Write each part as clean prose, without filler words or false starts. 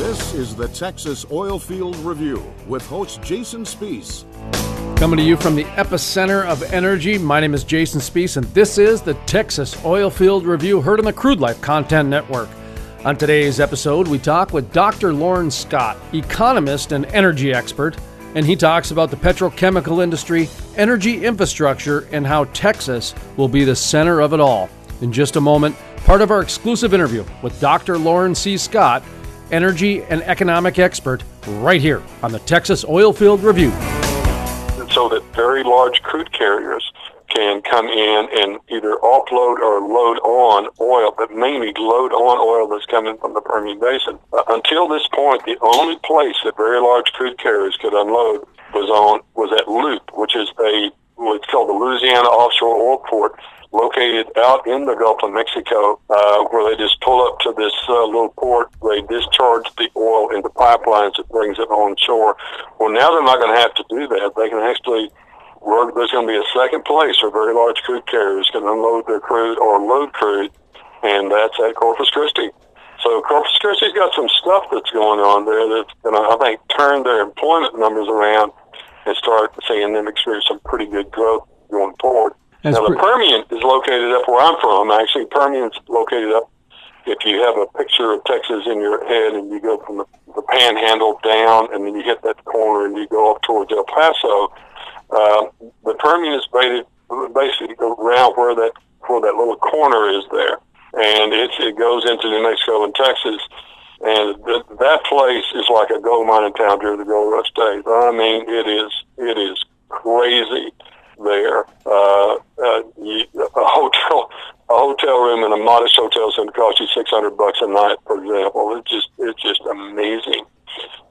This is the Texas OilField Review with host Jason Spees. Coming to you from the epicenter of energy, my name is Jason Spees, and this is the Texas OilField Review, heard on the Crude Life Content Network. On today's episode, we talk with Dr. Loren Scott, economist and energy expert, and he talks about the petrochemical industry, energy infrastructure, and how Texas will be the center of it all. In just a moment, part of our exclusive interview with Dr. Loren C. Scott, energy and economic expert, right here on the Texas OilField Review. So that very large crude carriers can come in and either offload or load on oil, but mainly load on oil that's coming from the Permian Basin. Until this point, the only place that very large crude carriers could unload was at Loop, which is what's called the Louisiana offshore oil port, located out in the Gulf of Mexico, where they just pull up to this little port. They discharge the oil into pipelines that brings it on shore. Well, now they're not going to have to do that. They can actually there's going to be a second place where very large crude carriers can unload their crude or load crude, and that's at Corpus Christi. So Corpus Christi's got some stuff that's going on there that's going to, I think, turn their employment numbers around and start seeing them experience some pretty good growth going forward. Now, the Permian is located up where I'm from. Actually, Permian's located up, if you have a picture of Texas in your head and you go from the panhandle down and then you hit that corner and you go up towards El Paso, the Permian is basically around where that little corner is there. And it goes into New Mexico and Texas. And that place is like a gold mining town during the gold rush days. I mean, it is crazy there. A hotel room in a modest hotel is going to cost you $600 a night, for example. It's just amazing,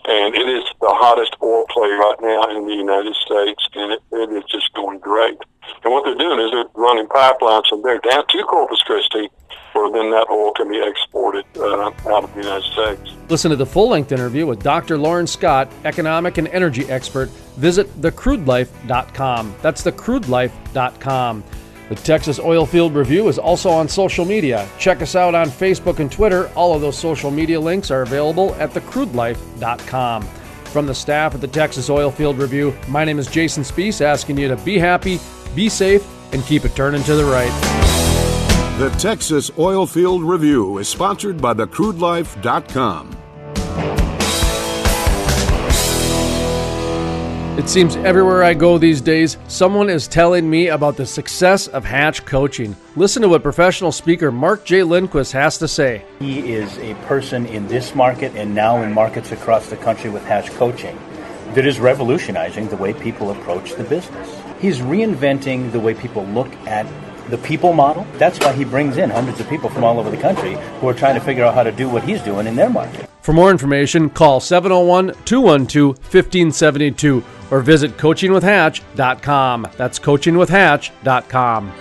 and it is the hottest oil play right now in the United States, and it is just going great. And what they're doing is they're running pipelines from there down to Corpus Christi, where then that oil can be exported out of the United States. Listen to the full-length interview with Dr. Loren Scott, economic and energy expert. Visit thecrudelife.com. That's thecrudelife.com. The Texas OilField Review is also on social media. Check us out on Facebook and Twitter. All of those social media links are available at thecrudelife.com. From the staff at the Texas OilField Review, my name is Jason Spees, asking you to be happy, be safe, and keep it turning to the right. The Texas OilField Review is sponsored by thecrudelife.com. It seems everywhere I go these days, someone is telling me about the success of Hatch coaching. Listen to what professional speaker Mark J. Lindquist has to say. He is a person in this market and now in markets across the country with Hatch coaching that is revolutionizing the way people approach the business. He's reinventing the way people look at the people model. That's why he brings in hundreds of people from all over the country who are trying to figure out how to do what he's doing in their market. For more information, call 701-212-1572 or visit coachingwithhatch.com. That's coachingwithhatch.com.